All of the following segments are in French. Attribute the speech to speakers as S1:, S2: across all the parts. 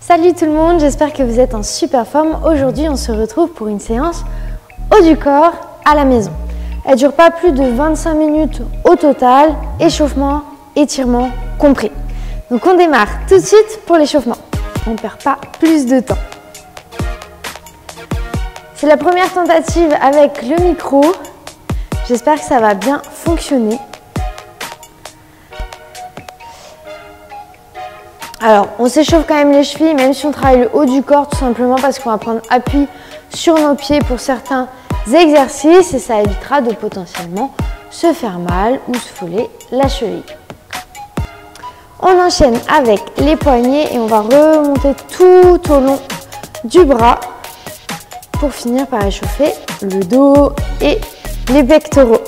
S1: Salut tout le monde, j'espère que vous êtes en super forme. Aujourd'hui, on se retrouve pour une séance haut du corps à la maison. Elle ne dure pas plus de 25 minutes au total, échauffement, étirement compris. Donc on démarre tout de suite pour l'échauffement. On ne perd pas plus de temps. C'est la première tentative avec le micro. J'espère que ça va bien fonctionner. Alors, on s'échauffe quand même les chevilles, même si on travaille le haut du corps, tout simplement parce qu'on va prendre appui sur nos pieds pour certains exercices et ça évitera de potentiellement se faire mal ou se fouler la cheville. On enchaîne avec les poignets et on va remonter tout au long du bras pour finir par échauffer le dos et les pectoraux.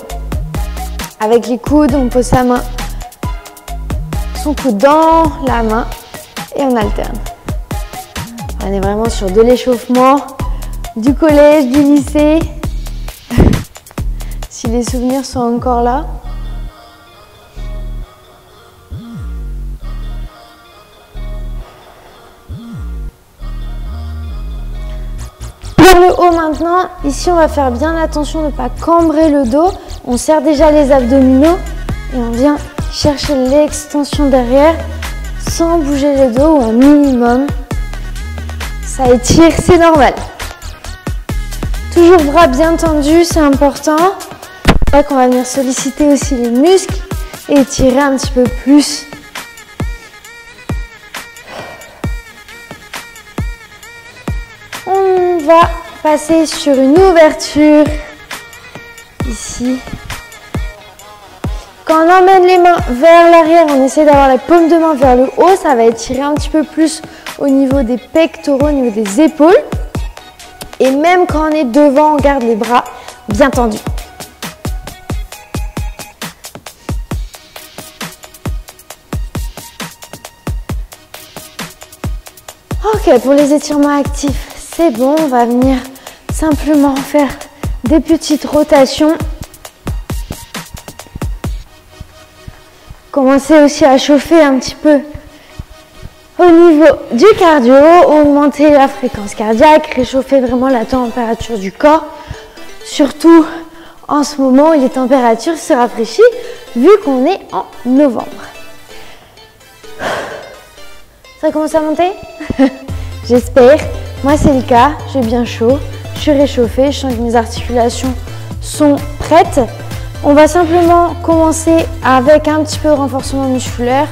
S1: Avec les coudes, on pose sa main, son coude dans la main et on alterne. On est vraiment sur de l'échauffement du collège, du lycée. Si les souvenirs sont encore là. Pour le haut maintenant, ici on va faire bien attention de ne pas cambrer le dos. On serre déjà les abdominaux et on vient chercher l'extension derrière sans bouger le dos ou un minimum. Ça étire, c'est normal. Toujours bras bien tendus, c'est important. C'est vrai qu'on va venir solliciter aussi les muscles et étirer un petit peu plus. On va passer sur une ouverture ici. Quand on emmène les mains vers l'arrière, on essaie d'avoir la paume de main vers le haut. Ça va étirer un petit peu plus au niveau des pectoraux, au niveau des épaules. Et même quand on est devant, on garde les bras bien tendus. Ok, pour les étirements actifs, c'est bon. On va venir simplement faire des petites rotations. Commencez aussi à chauffer un petit peu au niveau du cardio, augmenter la fréquence cardiaque, réchauffer vraiment la température du corps. Surtout en ce moment où les températures se rafraîchissent vu qu'on est en novembre. Ça commence à monter? J'espère. Moi c'est le cas, j'ai bien chaud, je suis réchauffée, je sens que mes articulations sont prêtes. On va simplement commencer avec un petit peu de renforcement musculaire.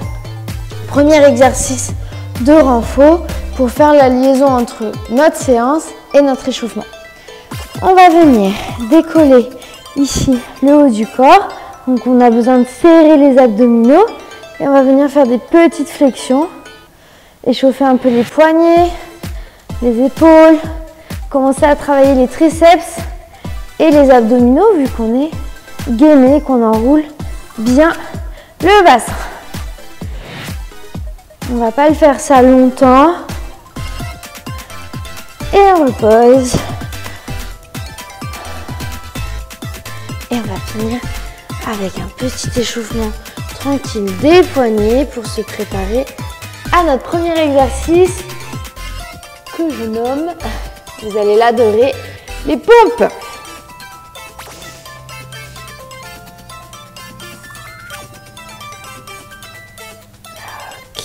S1: Premier exercice de renfort pour faire la liaison entre notre séance et notre échauffement. On va venir décoller ici le haut du corps. Donc on a besoin de serrer les abdominaux et on va venir faire des petites flexions. Échauffer un peu les poignets, les épaules. Commencer à travailler les triceps et les abdominaux vu qu'on est gainé, qu'on enroule bien le bassin. On va pas le faire ça longtemps. Et on repose. Et on va finir avec un petit échauffement tranquille des poignets pour se préparer à notre premier exercice que je nomme, vous allez l'adorer, les pompes.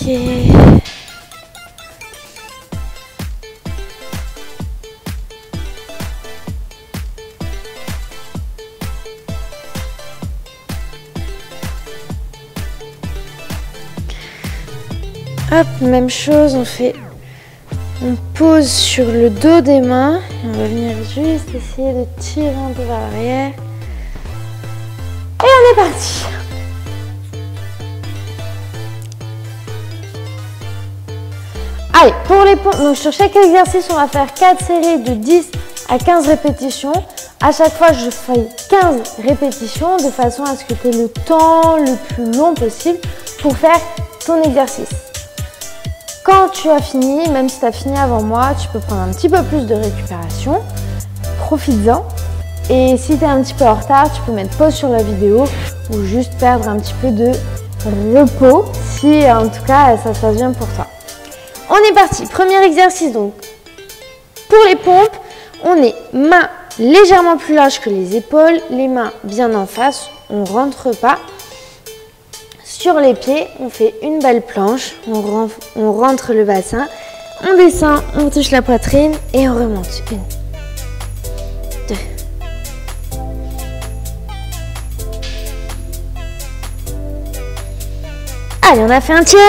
S1: Ok. Hop, même chose, on pose sur le dos des mains et on va venir juste essayer de tirer un peu vers l'arrière. Et on est parti. Allez, pour les pompes, donc sur chaque exercice, on va faire 4 séries de 10 à 15 répétitions. À chaque fois, je fais 15 répétitions de façon à ce que tu aies le temps le plus long possible pour faire ton exercice. Quand tu as fini, même si tu as fini avant moi, tu peux prendre un petit peu plus de récupération. Profites-en. Et si tu es un petit peu en retard, tu peux mettre pause sur la vidéo ou juste perdre un petit peu de repos si en tout cas ça se passe bien pour toi. On est parti. Premier exercice donc. Pour les pompes, on est mains légèrement plus larges que les épaules, les mains bien en face, on ne rentre pas. Sur les pieds, on fait une belle planche, on rentre le bassin, on descend, on touche la poitrine et on remonte. 1, 2. Allez, on a fait un tiers.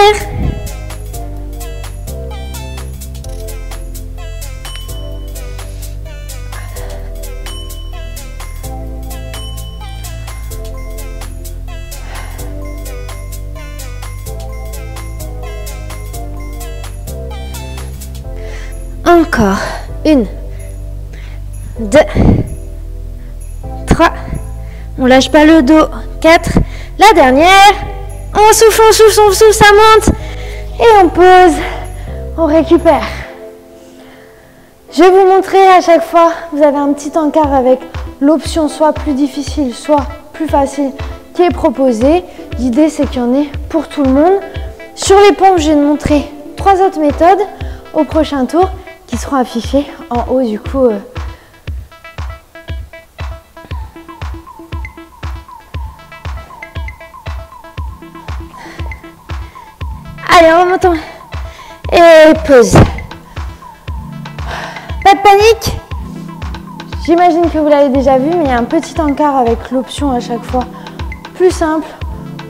S1: Encore. 1, 2, 3. On lâche pas le dos. 4. La dernière. On souffle, on souffle, on souffle, ça monte. Et on pose. On récupère. Je vais vous montrer à chaque fois. Vous avez un petit encart avec l'option soit plus difficile, soit plus facile qui est proposée. L'idée, c'est qu'il y en ait pour tout le monde. Sur les pompes, je vais vous montrer 3 autres méthodes au prochain tour, qui seront affichés en haut du coup. Allez, on remonte. Et pause. Pas de panique. J'imagine que vous l'avez déjà vu, mais il y a un petit encart avec l'option à chaque fois plus simple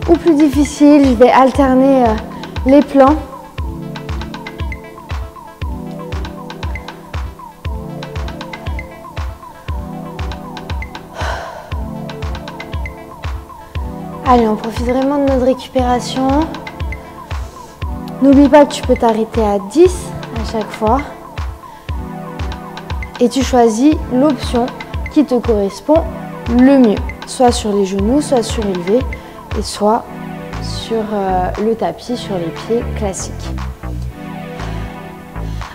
S1: ou plus difficile. Je vais alterner les plans. Allez, on profite vraiment de notre récupération. N'oublie pas que tu peux t'arrêter à 10 à chaque fois. Et tu choisis l'option qui te correspond le mieux. Soit sur les genoux, soit surélevé, et soit sur le tapis, sur les pieds classiques.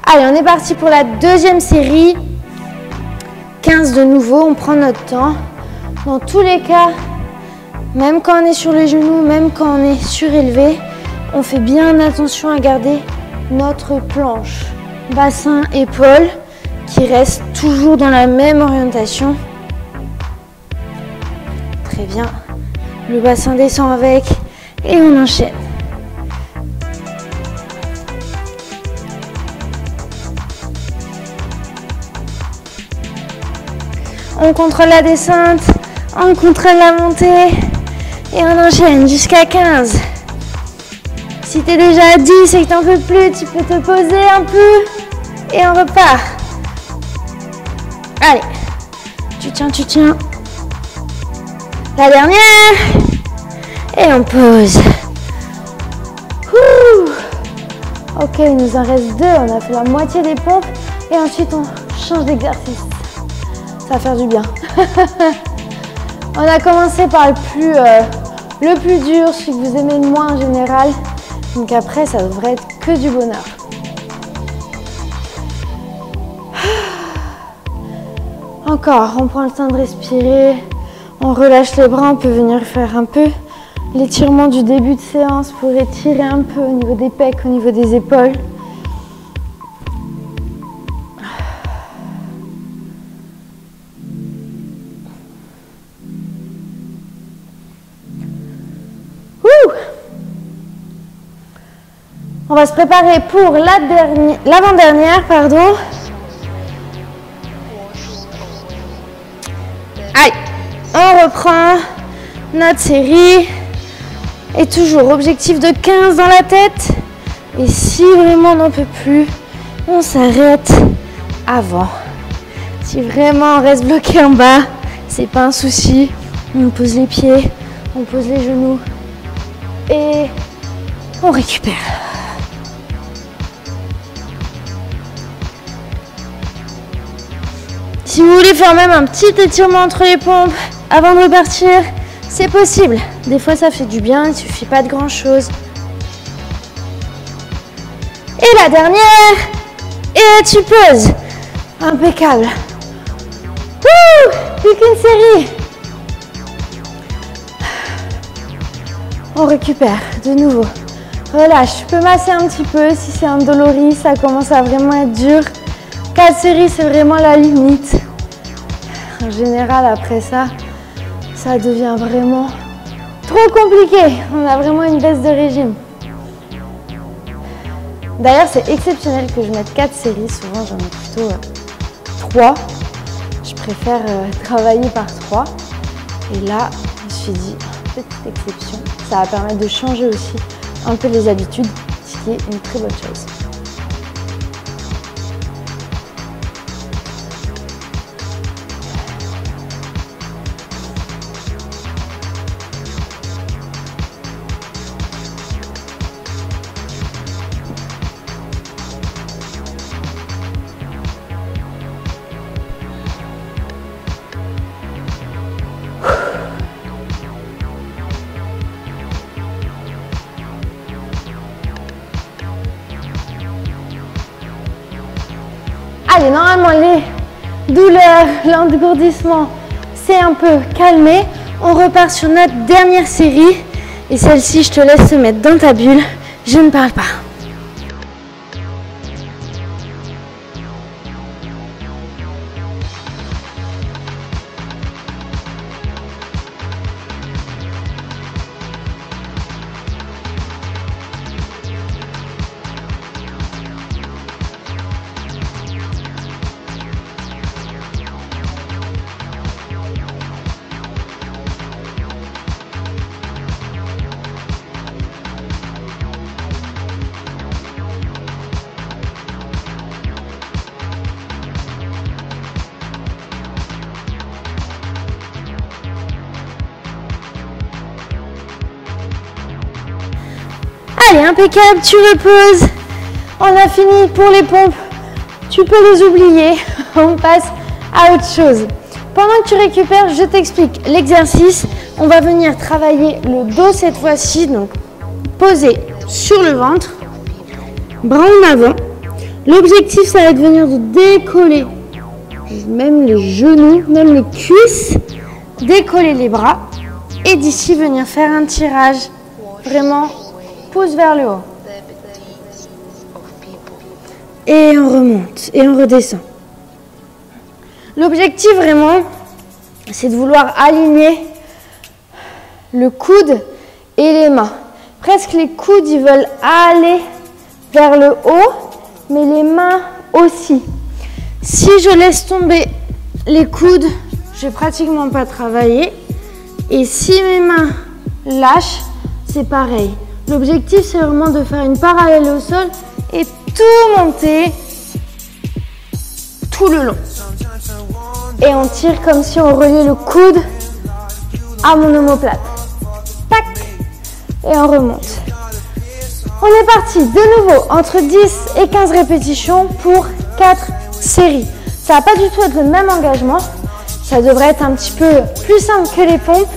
S1: Allez, on est parti pour la deuxième série. 15 de nouveau, on prend notre temps. Dans tous les cas, même quand on est sur les genoux, même quand on est surélevé, on fait bien attention à garder notre planche. Bassin, épaules, qui reste toujours dans la même orientation. Très bien. Le bassin descend avec et on enchaîne. On contrôle la descente, on contrôle la montée et on enchaîne jusqu'à 15. Si tu es déjà à 10 et que tu n'en peux plus, tu peux te poser un peu et on repart. Allez, tu tiens, tu tiens. La dernière. Et on pose. Ouh. Ok, il nous en reste 2. On a fait la moitié des pompes. Et ensuite, on change d'exercice. Ça va faire du bien. On a commencé par le plus dur, celui que vous aimez le moins en général. Donc après, ça devrait être que du bonheur. Encore, on prend le temps de respirer. On relâche les bras, on peut venir faire un peu l'étirement du début de séance pour étirer un peu au niveau des pecs, au niveau des épaules. On va se préparer pour l'avant-dernière, pardon. Allez, on reprend notre série. Et toujours objectif de 15 dans la tête. Et si vraiment on n'en peut plus, on s'arrête avant. Si vraiment on reste bloqué en bas, c'est pas un souci. On pose les pieds, on pose les genoux et on récupère. Si vous voulez faire même un petit étirement entre les pompes avant de repartir, c'est possible. Des fois, ça fait du bien, il ne suffit pas de grand-chose. Et la dernière, et tu poses. Impeccable. Plus qu'une série. On récupère de nouveau relâche. Tu peux masser un petit peu si c'est indolori, ça commence à vraiment être dur. 4 séries, c'est vraiment la limite. En général, après ça, ça devient vraiment trop compliqué. On a vraiment une baisse de régime. D'ailleurs, c'est exceptionnel que je mette 4 séries. Souvent, j'en ai plutôt 3. Je préfère travailler par 3. Et là, je me suis dit, petite exception, ça va permettre de changer aussi un peu les habitudes, ce qui est une très bonne chose. Allez, normalement les douleurs, l'engourdissement, c'est un peu calmé. On repart sur notre dernière série. Et celle-ci, je te laisse te mettre dans ta bulle. Je ne parle pas. Allez, impeccable, tu reposes. On a fini pour les pompes. Tu peux les oublier. On passe à autre chose. Pendant que tu récupères, je t'explique l'exercice. On va venir travailler le dos cette fois-ci. Donc, posé sur le ventre. Bras en avant. L'objectif, ça va être de venir de décoller même les genoux, même les cuisses. Décoller les bras. Et d'ici, venir faire un tirage vraiment pouce vers le haut. Et on remonte et on redescend. L'objectif vraiment, c'est de vouloir aligner le coude et les mains. Presque les coudes, ils veulent aller vers le haut, mais les mains aussi. Si je laisse tomber les coudes, je vais pratiquement pas travailler. Et si mes mains lâchent, c'est pareil. L'objectif, c'est vraiment de faire une parallèle au sol et tout monter tout le long. Et on tire comme si on reliait le coude à mon omoplate. Tac. Et on remonte. On est parti de nouveau entre 10 et 15 répétitions pour 4 séries. Ça va pas du tout être le même engagement. Ça devrait être un petit peu plus simple que les pompes.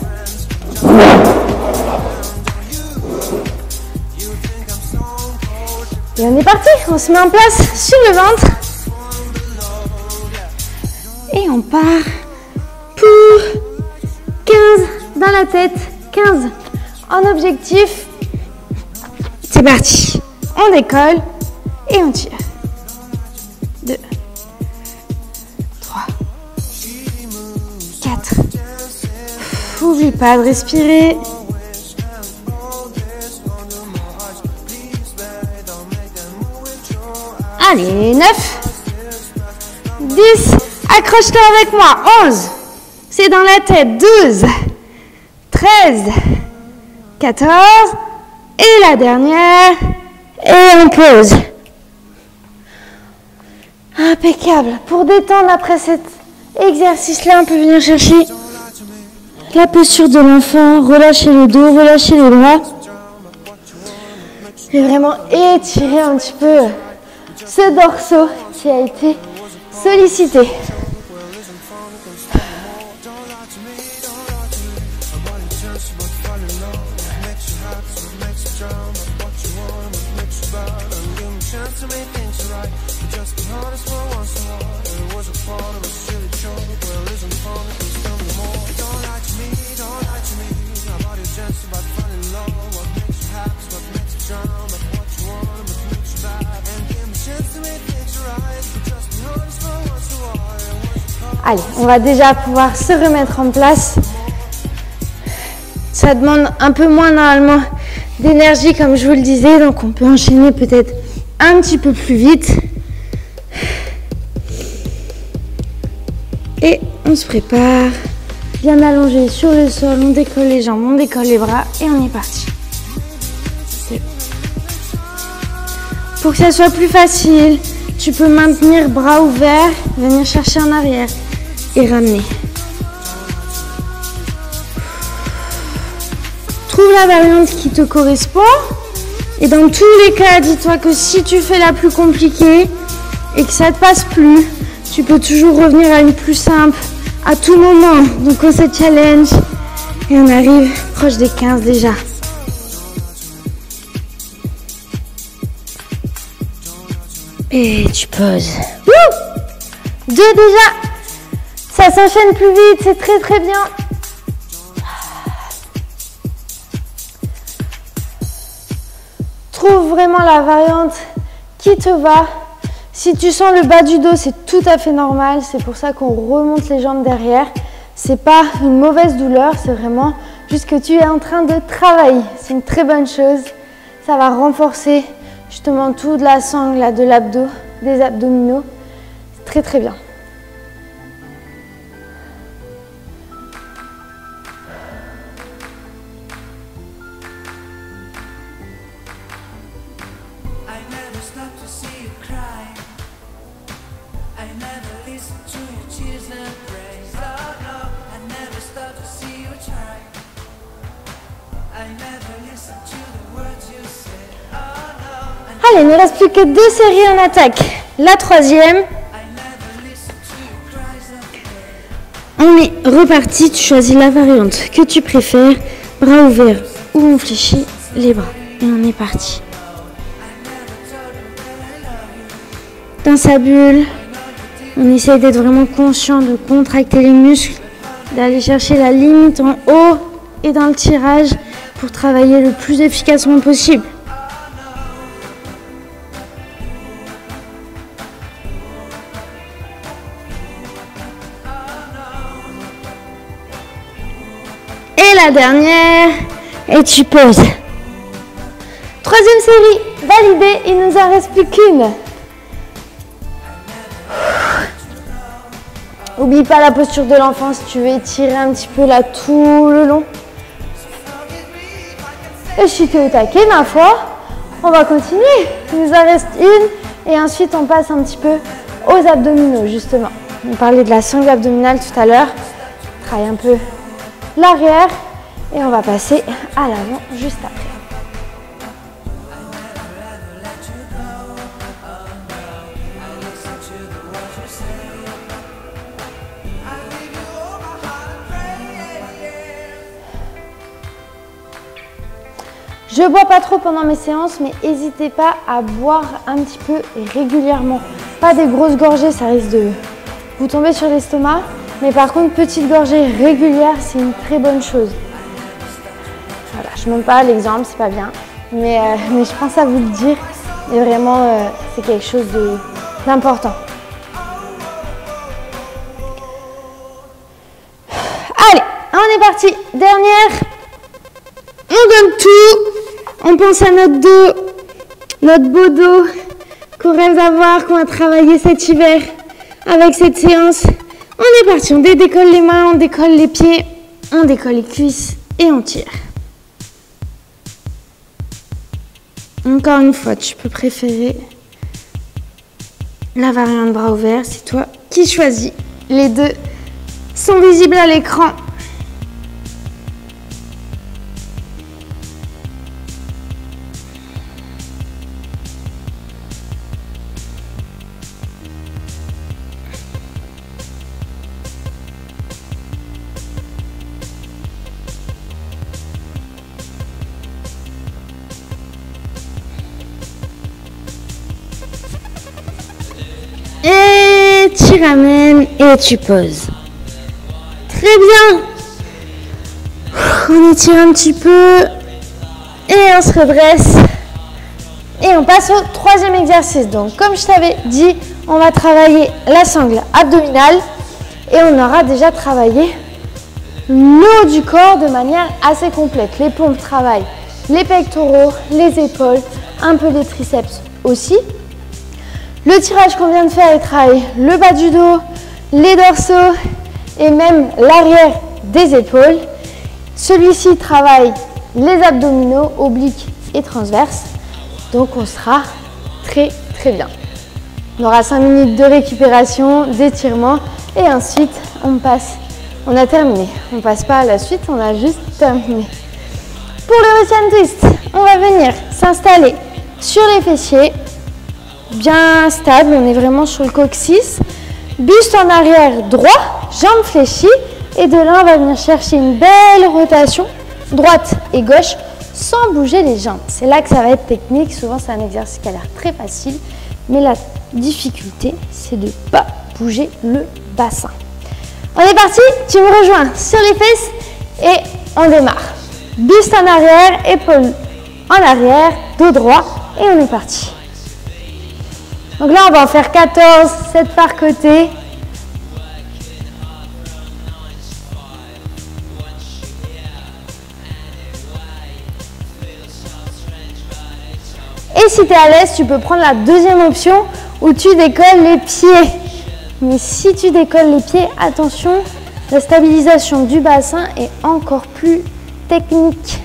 S1: Et on est parti, on se met en place sur le ventre. Et on part pour 15 dans la tête, 15 en objectif. C'est parti. On décolle et on tire. 2, 3, 4. N'oublie pas de respirer. Allez, 9, 10, accroche-toi avec moi, 11, c'est dans la tête, 12, 13, 14, et la dernière, et on pose. Impeccable. Pour détendre après cet exercice-là, on peut venir chercher la posture de l'enfant, relâcher le dos, relâcher les bras, et vraiment étirer un petit peu ce dorso qui a été sollicité.
S2: Don't lie to me, my body just about to fall in love. What makes you happy, what makes you drown.
S1: Allez, on va déjà pouvoir se remettre en place. Ça demande un peu moins normalement d'énergie comme je vous le disais, donc on peut enchaîner peut-être un petit peu plus vite. Et on se prépare. Bien allongé sur le sol, on décolle les jambes, on décolle les bras et on est parti. Pour que ça soit plus facile, tu peux maintenir bras ouverts, venir chercher en arrière et ramener. Trouve la variante qui te correspond. Et dans tous les cas, dis-toi que si tu fais la plus compliquée et que ça ne te passe plus, tu peux toujours revenir à une plus simple à tout moment. Donc on se challenge et on arrive proche des 15 déjà. Et tu poses. Wouh! 2 déjà. Ça s'enchaîne plus vite, c'est très très bien. Trouve vraiment la variante qui te va. Si tu sens le bas du dos, c'est tout à fait normal. C'est pour ça qu'on remonte les jambes derrière. C'est pas une mauvaise douleur, c'est vraiment juste que tu es en train de travailler. C'est une très bonne chose. Ça va renforcer justement tout de la sangle, là, de l'abdos, des abdominaux. C'est très très bien. Allez, il ne reste plus que 2 séries en attaque. La 3e. On est reparti. Tu choisis la variante que tu préfères. Bras ouverts ou on fléchit les bras. Et on est parti. Dans sa bulle, on essaye d'être vraiment conscient de contracter les muscles, d'aller chercher la limite en haut et dans le tirage pour travailler le plus efficacement possible. Et la dernière, et tu poses. 3e série validée, il ne nous en reste plus qu'une. N'oublie pas la posture de l'enfant si tu veux étirer un petit peu là tout le long. Et si tu es au taquet, ma foi, on va continuer. Il nous en reste une et ensuite on passe un petit peu aux abdominaux justement. On parlait de la sangle abdominale tout à l'heure. On travaille un peu l'arrière et on va passer à l'avant juste après. Je bois pas trop pendant mes séances, mais n'hésitez pas à boire un petit peu régulièrement. Pas des grosses gorgées, ça risque de vous tomber sur l'estomac. Mais par contre, petite gorgée régulière, c'est une très bonne chose. Voilà, je ne montre pas l'exemple, c'est pas bien. Mais je pense à vous le dire. Et vraiment, c'est quelque chose d'important. Allez, on est parti. Dernière. On donne tout. On pense à notre dos, notre beau dos qu'on rêve d'avoir, qu'on va travailler cet hiver avec cette séance. On est parti, on décolle les mains, on décolle les pieds, on décolle les cuisses et on tire. Encore une fois, tu peux préférer la variante bras ouverts, c'est toi qui choisis. Les deux sont visibles à l'écran. Et tu ramènes et tu poses. Très bien. On étire un petit peu et on se redresse. Et on passe au 3e exercice. Donc comme je t'avais dit, on va travailler la sangle abdominale. et on aura déjà travaillé le haut du corps de manière assez complète. Les pompes travaillent les pectoraux, les épaules, un peu les triceps aussi. Le tirage qu'on vient de faire, il travaille le bas du dos, les dorsaux et même l'arrière des épaules. Celui-ci travaille les abdominaux, obliques et transverses. Donc on sera très bien. On aura 5 minutes de récupération, d'étirement et ensuite on passe. On a terminé. On ne passe pas à la suite, on a juste terminé. Pour le Russian twist, on va venir s'installer sur les fessiers, bien stable, on est vraiment sur le coccyx. Buste en arrière droit, jambes fléchies. Et de là, on va venir chercher une belle rotation, droite et gauche, sans bouger les jambes. C'est là que ça va être technique. Souvent, c'est un exercice qui a l'air très facile. Mais la difficulté, c'est de ne pas bouger le bassin. On est parti, tu me rejoins sur les fesses et on démarre. Buste en arrière, épaules en arrière, dos droit et on est parti. Donc là, on va en faire 14, 7 par côté. Et si tu es à l'aise, tu peux prendre la deuxième option où tu décolles les pieds. Mais si tu décolles les pieds, attention, la stabilisation du bassin est encore plus technique.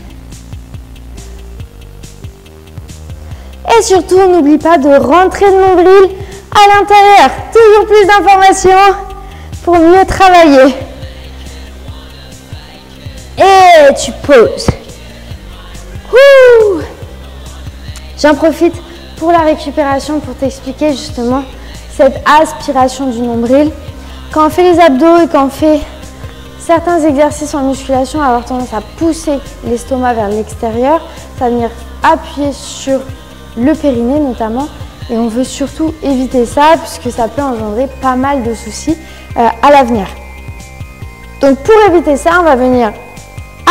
S1: Et surtout, n'oublie pas de rentrer le nombril à l'intérieur. Toujours plus d'informations pour mieux travailler. Et tu poses. Ouh. J'en profite pour la récupération pour t'expliquer justement cette aspiration du nombril. Quand on fait les abdos et quand on fait certains exercices en musculation, on va avoir tendance à pousser l'estomac vers l'extérieur. Ça va venir appuyer sur le périnée notamment. Et on veut surtout éviter ça puisque ça peut engendrer pas mal de soucis à l'avenir. Donc pour éviter ça, on va venir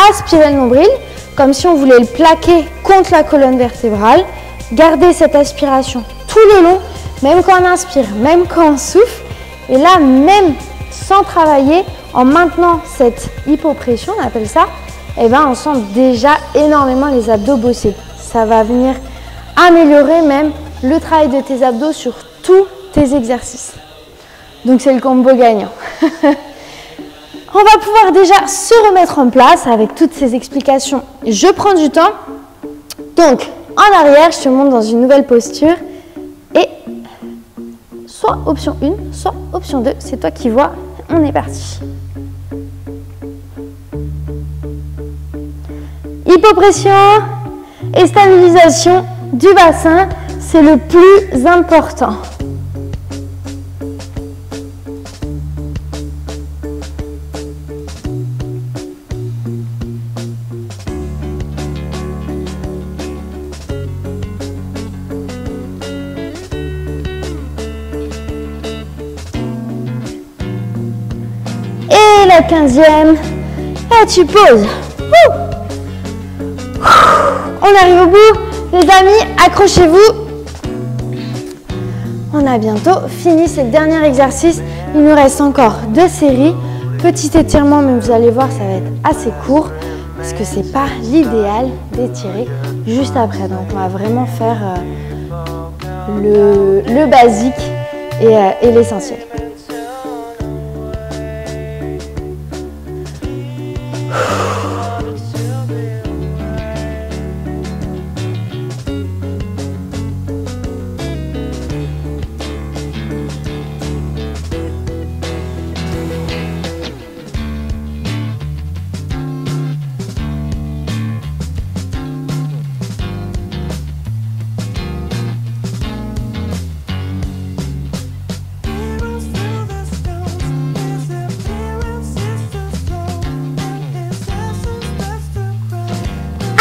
S1: aspirer le nombril comme si on voulait le plaquer contre la colonne vertébrale. Garder cette aspiration tout le long, même quand on inspire, même quand on souffle. Et là, même sans travailler, en maintenant cette hypopression, on appelle ça, eh ben, on sent déjà énormément les abdos bosser. Ça va venir améliorer même le travail de tes abdos sur tous tes exercices. Donc c'est le combo gagnant. On va pouvoir déjà se remettre en place avec toutes ces explications. Je prends du temps. Donc, en arrière, je te montre dans une nouvelle posture. Et soit option 1, soit option 2. C'est toi qui vois. On est parti. Hypopression et stabilisation du bassin, c'est le plus important. Et la 15e, et tu poses. On arrive au bout, les amis, accrochez-vous. On a bientôt fini, c'est le dernier exercice. Il nous reste encore 2 séries. Petit étirement, mais vous allez voir, ça va être assez court parce que c'est pas l'idéal d'étirer juste après. Donc on va vraiment faire le basique et l'essentiel.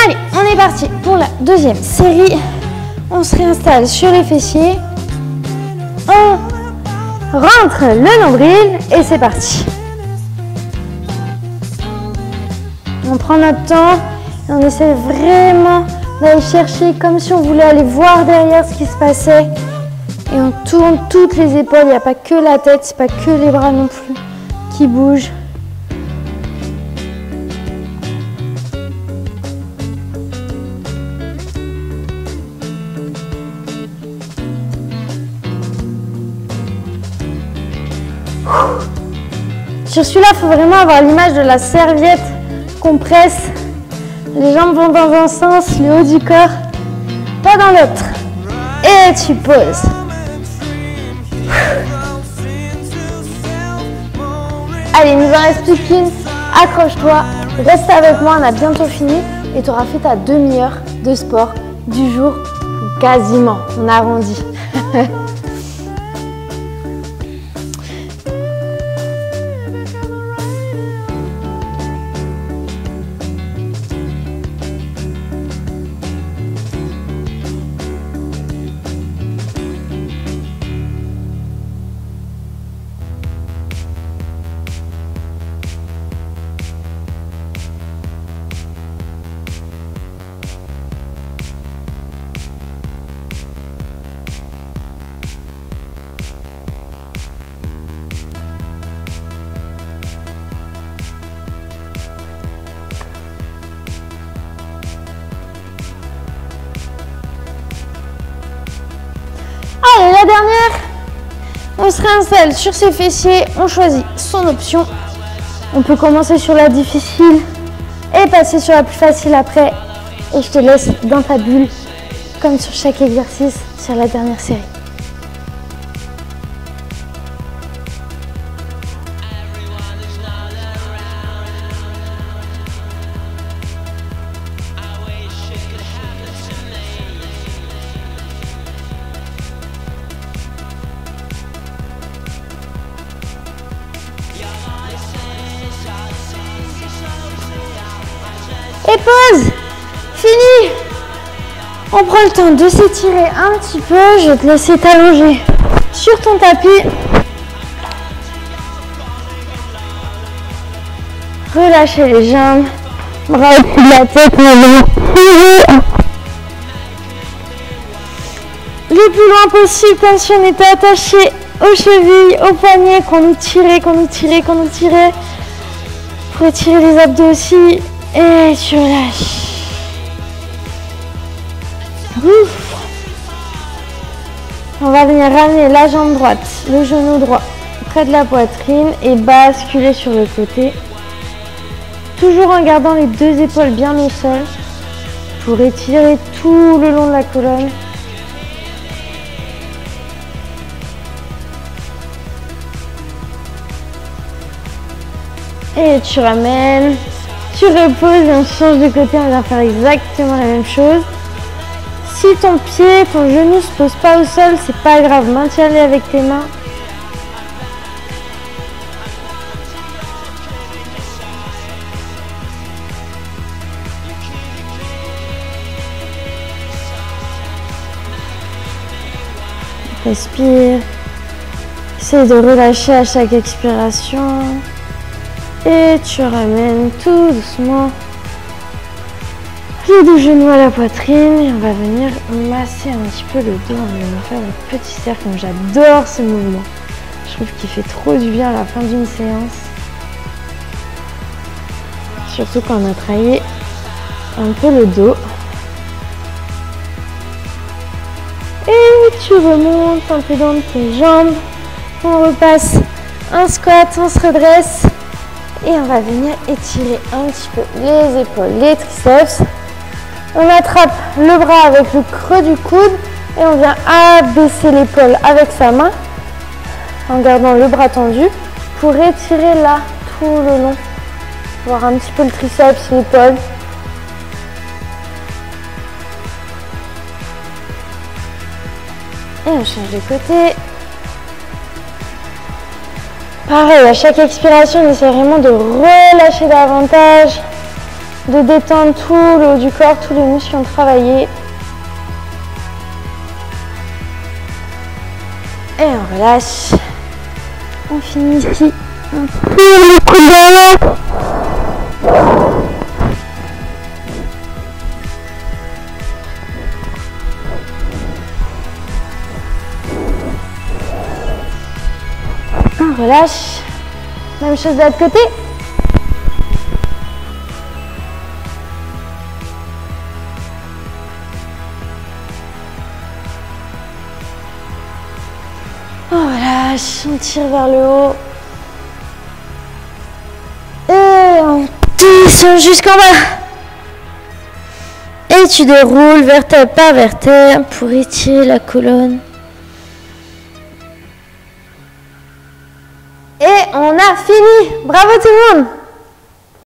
S1: Allez, on est parti pour la deuxième série. On se réinstalle sur les fessiers. On rentre le nombril et c'est parti. On prend notre temps et on essaie vraiment d'aller chercher comme si on voulait aller voir derrière ce qui se passait. Et on tourne toutes les épaules, il n'y a pas que la tête, c'est pas que les bras non plus. qui bouge. Sur celui-là, il faut vraiment avoir l'image de la serviette qu'on presse. Les jambes vont dans un sens, le haut du corps, pas dans l'autre. Et tu poses. Allez, il nous en reste plus qu'une. Accroche-toi, reste avec moi, on a bientôt fini. Et tu auras fait ta demi-heure de sport du jour, quasiment. On arrondit. Allez, la dernière, on se réinstalle sur ses fessiers, on choisit son option. On peut commencer sur la difficile et passer sur la plus facile après. Et je te laisse dans ta bulle, comme sur chaque exercice, sur la dernière série. Et pause. Fini. On prend le temps de s'étirer un petit peu. Je vais te laisser t'allonger sur ton tapis. Relâchez les jambes. Bras au-dessus de la tête. Le plus loin possible comme si on était attaché aux chevilles, aux poignets, qu'on nous tirait, qu'on nous tirait, qu'on nous tirait. Pour étirer les abdos aussi. Et tu relâches. Ouf. On va venir ramener la jambe droite, le genou droit près de la poitrine et basculer sur le côté. Toujours en gardant les deux épaules bien au sol pour étirer tout le long de la colonne. Et tu ramènes. Tu reposes et on change de côté, on va faire exactement la même chose. Si ton pied, ton genou ne se pose pas au sol, c'est pas grave, maintiens-les avec tes mains. Respire. Essaye de relâcher à chaque expiration. Et tu ramènes tout doucement les deux genoux à la poitrine et on va venir masser un petit peu le dos. On va faire un petit cercle. J'adore ce mouvement. Je trouve qu'il fait trop du bien à la fin d'une séance. Surtout quand on a travaillé un peu le dos. Et tu remontes un peu dans tes jambes. On repasse un squat, on se redresse. Et on va venir étirer un petit peu les épaules, les triceps. On attrape le bras avec le creux du coude et on vient abaisser l'épaule avec sa main en gardant le bras tendu pour étirer là tout le long. Voir un petit peu le triceps, l'épaule. Et on change de côté. Pareil, à chaque expiration, on essaie vraiment de relâcher davantage, de détendre tout le haut du corps, tous les muscles qui ont travaillé. Et on relâche. On finit ici. On tire le coude derrière. On relâche Même chose de l'autre côté. Oh, relâche, on tire vers le haut. Et on descend jusqu'en bas. Et tu déroules vertèbre par vertèbre pour étirer la colonne. Et on a fini. Bravo tout le monde!